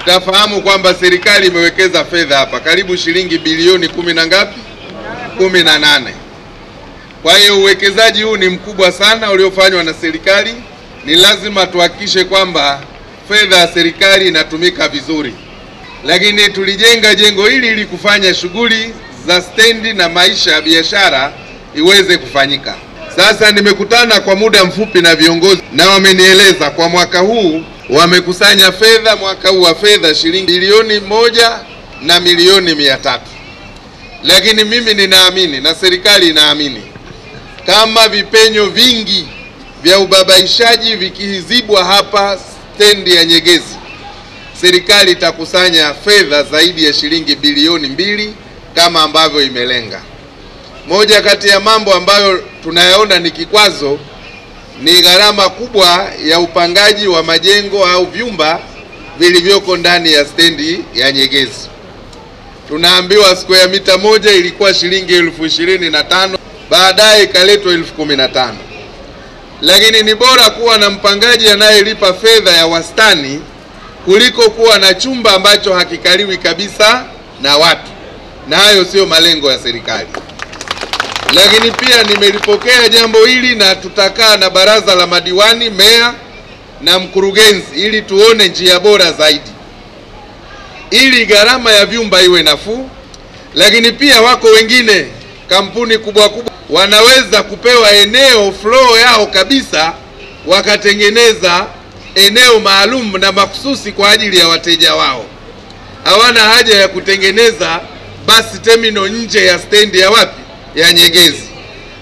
Tafahamu kwamba serikali imewekeza fedha hapa karibu shilingi bilioni 10 na ngapi? 18. Kwa hiyo uwekezaji huu ni mkubwa sana uliofanywa na serikali. Ni lazima tuhakikishe kwamba fedha ya serikali inatumika vizuri. Lakini tulijenga jengo hili ili kufanya shughuli za stendi na maisha ya biashara iweze kufanyika. Sasa nimekutana kwa muda mfupi na viongozi na wamenieleza kwa mwaka huu wamekusanya fedha, mwaka huu wa fedha shilingi bilioni 1 na milioni 300. Lakini mimi ninaamini na serikali inaamini kama vipenyo vingi vya ubabaishaji vikizibwa hapa stendi ya Nyegezi, serikali itakusanya fedha zaidi ya shilingi bilioni 2 kama ambavyo imelenga. Moja kati ya mambo ambayo tunayaona ni kikwazo ni gharama kubwa ya upangaji wa majengo au vyumba vilivyoko ndani ya stendi ya Nyegezi. Tunaambiwa square mita moja ilikuwa shilingi 25,000, baadaye ikaletwa 15,000. Lakini ni bora kuwa na mpangaji anayelipa fedha ya wastani kuliko kuwa na chumba ambacho hakikaliwi kabisa na watu, na hayo sio malengo ya serikali. Lakini pia nimelipokea jambo hili na tutakaa na baraza la madiwani, meya na mkurugenzi ili tuone njia bora zaidi ili gharama ya vyumba iwe nafuu. Lakini pia wako wengine kampuni kubwa wanaweza kupewa eneo floor yao kabisa, wakatengeneza eneo maalum na makususi kwa ajili ya wateja wao. Hawana haja ya kutengeneza basi terminal nje ya stendi ya wapi? Ya Nyegezi.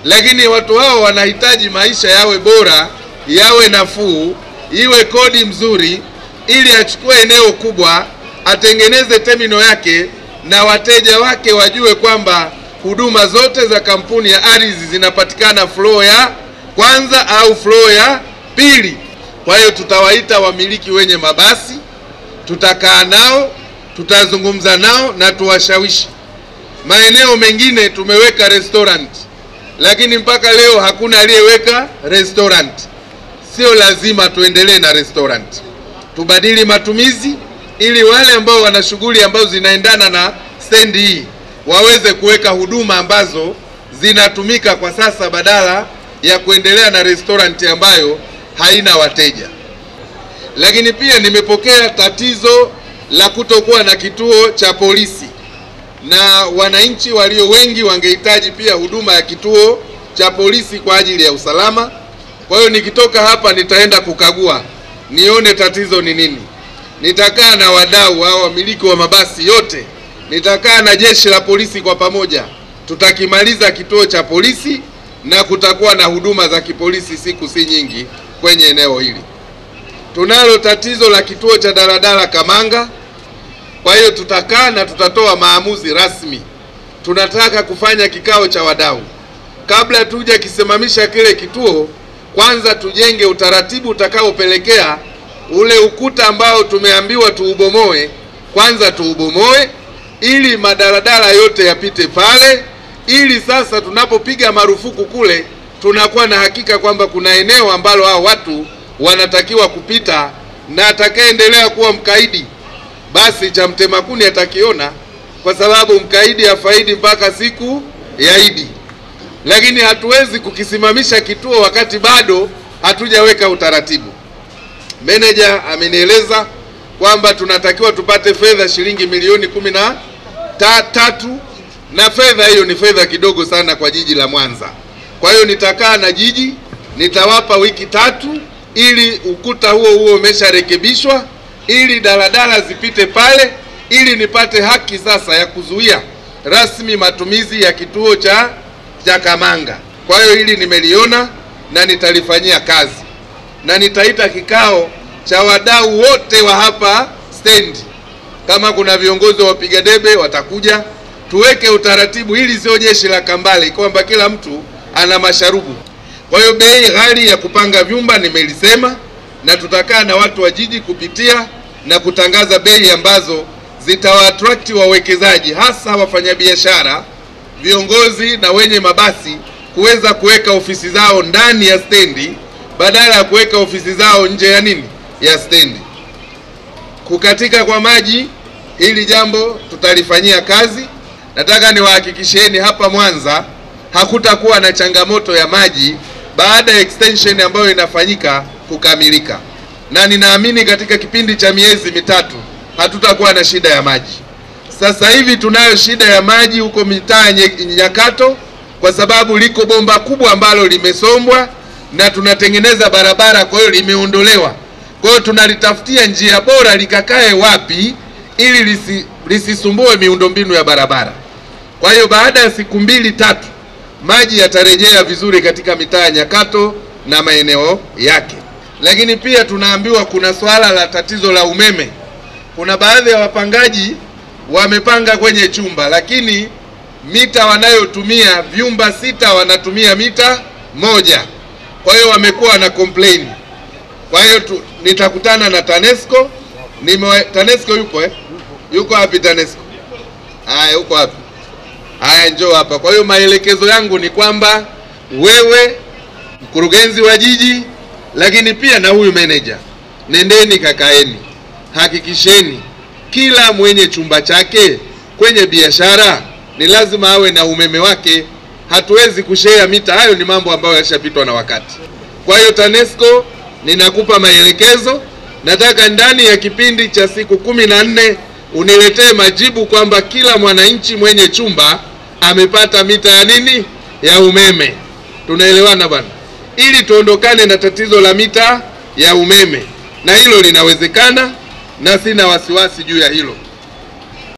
Lakini watu hao wanahitaji maisha yawe bora, yawe nafuu, iwe kodi mzuri, ili achukue eneo kubwa, atengeneze terminal yake na wateja wake wajue kwamba huduma zote za kampuni ya ardhi zinapatikana floor ya kwanza au floor ya pili. Kwa hiyo tutawaita wamiliki wenye mabasi, tutakaa nao, tutazungumza nao na tuwashawishi. Maeneo mengine tumeweka restaurant, lakini mpaka leo hakuna aliyeweka restaurant. Sio lazima tuendelee na restaurant. Tubadili matumizi ili wale ambao wana shughuli ambazo zinaendana na stendi hii waweze kuweka huduma ambazo zinatumika kwa sasa badala ya kuendelea na restaurant ambayo haina wateja. Lakini pia nimepokea tatizo la kutokuwa na kituo cha polisi, na wananchi walio wengi wangehitaji pia huduma ya kituo cha polisi kwa ajili ya usalama. Kwa hiyo nikitoka hapa nitaenda kukagua nione tatizo ni nini. Nitakaa na wadau au wamiliki wa mabasi yote, nitakaa na jeshi la polisi kwa pamoja. Tutakimaliza kituo cha polisi na kutakuwa na huduma za kipolisi siku si nyingi kwenye eneo hili. Tunalo tatizo la kituo cha daladala Kamanga. Kwa hiyo tutakaa na tutatoa maamuzi rasmi. Tunataka kufanya kikao cha wadau. Kabla tuje kisimamisha kile kituo, kwanza tujenge utaratibu utakaopelekea ule ukuta ambao tumeambiwa tuubomoe, kwanza tuubomoe ili madaladala yote yapite pale, ili sasa tunapopiga marufuku kule tunakuwa na hakika kwamba kuna eneo ambalo hao watu wanatakiwa kupita, na atakayeendelea kuwa mkaidi basi cha mtema kuni atakiona, kwa sababu mkaidi hafaidi mpaka siku ya Idi. Lakini hatuwezi kukisimamisha kituo wakati bado hatujaweka utaratibu. Meneja amenieleza kwamba tunatakiwa tupate fedha shilingi milioni 13, na fedha hiyo ni fedha kidogo sana kwa jiji la Mwanza. Kwa hiyo nitakaa na jiji, nitawapa wiki 3 ili ukuta huo umesharekebishwa, ili daladala zipite pale, ili nipate haki sasa ya kuzuia rasmi matumizi ya kituo cha Kamanga. Kwa hiyo hili nimeliona na nitalifanyia kazi, na nitaita kikao cha wadau wote wa hapa stendi. Kama kuna viongozi wa wapiga debe watakuja, tuweke utaratibu ili sio jeshi la Kambale kwamba kila mtu ana masharubu. Kwa hiyo bei ghali ya kupanga vyumba nimelisema, na tutakaa na watu wa jiji kupitia na kutangaza bei ambazo zitawaattract wawekezaji, hasa wafanyabiashara, viongozi na wenye mabasi kuweza kuweka ofisi zao ndani ya stendi badala ya kuweka ofisi zao nje ya nini? Ya stendi. Kukatika kwa maji, hili jambo tutalifanyia kazi. Nataka niwahakikisheni hapa Mwanza hakutakuwa na changamoto ya maji baada ya extension ambayo inafanyika kukamilika, na ninaamini katika kipindi cha miezi mitatu hatutakuwa na shida ya maji. Sasa hivi tunayo shida ya maji huko mitaa Nyakato kwa sababu liko bomba kubwa ambalo limesombwa na tunatengeneza barabara, kwa hiyo limeondolewa. Kwa hiyo tunalitafutia njia bora likakae wapi ili lisisumbue miundombinu ya barabara. Kwa hiyo baada ya siku 2-3 maji yatarejea vizuri katika mitaa Nyakato na maeneo yake. Lakini pia tunaambiwa kuna swala la tatizo la umeme. Kuna baadhi ya wapangaji wamepanga kwenye chumba, lakini mita wanayotumia vyumba 6 wanatumia mita 1. Kwa hiyo wamekuwa na complain. Kwa hiyo nitakutana na TANESCO. TANESCO yupo Yuko wapi TANESCO? Haya, yuko wapi? Haya, njoo hapa. Kwa hiyo maelekezo yangu ni kwamba wewe mkurugenzi wa jiji, lakini pia na huyu manager, nendeni kakaeni, hakikisheni kila mwenye chumba chake kwenye biashara ni lazima awe na umeme wake. Hatuwezi kushare mita, hayo ni mambo ambayo yashapitwa na wakati. Kwa hiyo TANESCO, ninakupa maelekezo, nataka ndani ya kipindi cha siku 14 uniletee majibu kwamba kila mwananchi mwenye chumba amepata mita ya nini? Ya umeme. Tunaelewana bwana? Ili tuondokane na tatizo la mita ya umeme, na hilo linawezekana na sina wasiwasi juu ya hilo.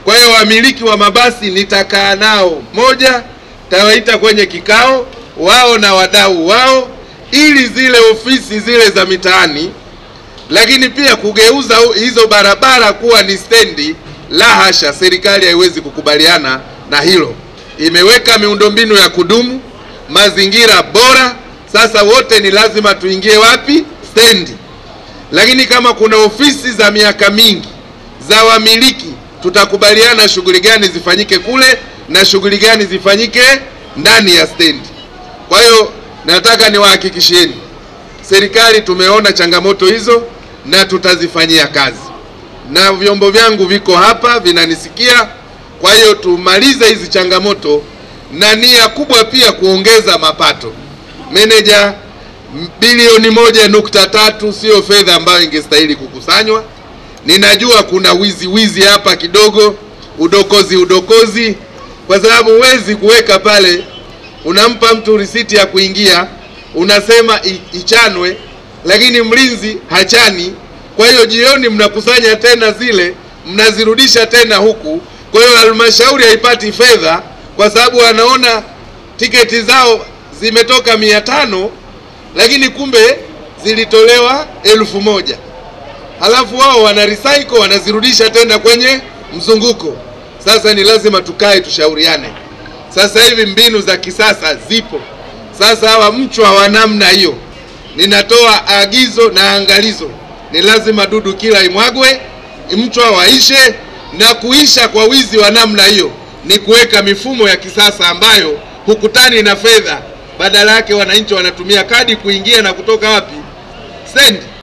Kwa hiyo wamiliki wa mabasi nitakaa nao moja, tawaita kwenye kikao wao na wadau wao, ili zile ofisi zile za mitaani, lakini pia kugeuza hizo barabara kuwa ni stendi, la hasha, serikali haiwezi kukubaliana na hilo. Imeweka miundombinu ya kudumu, mazingira bora, sasa wote ni lazima tuingie wapi? Stendi. Lakini kama kuna ofisi za miaka mingi za wamiliki, tutakubaliana shughuli gani zifanyike kule na shughuli gani zifanyike ndani ya stendi. Kwa hiyo nataka niwahakikishieni, serikali tumeona changamoto hizo na tutazifanyia kazi, na vyombo vyangu viko hapa vinanisikia. Kwa hiyo tumalize hizi changamoto, na nia kubwa pia kuongeza mapato. Manager, bilioni 1.3 sio fedha ambayo ingestahili kukusanywa. Ninajua kuna wizi hapa kidogo, udokozi, kwa sababu huwezi kuweka pale, unampa mtu risiti ya kuingia, unasema ichanwe, lakini mlinzi hachani. Kwa hiyo jioni mnakusanya tena zile, mnazirudisha tena huku. Kwa hiyo halmashauri haipati fedha kwa sababu wanaona tiketi zao zimetoka 500, lakini kumbe zilitolewa 1000. Halafu wao wana recycle, wanazirudisha tena kwenye mzunguko. Sasa ni lazima tukae tushauriane. Sasa hivi mbinu za kisasa zipo. Sasa hawa mchwa wa namna hiyo, ninatoa agizo na angalizo, ni lazima dudu kila imwagwe, mchwa waishe. Na kuisha kwa wizi wa namna hiyo ni kuweka mifumo ya kisasa ambayo hukutani na fedha, badala yake wananchi wanatumia kadi kuingia na kutoka wapi? Stendi.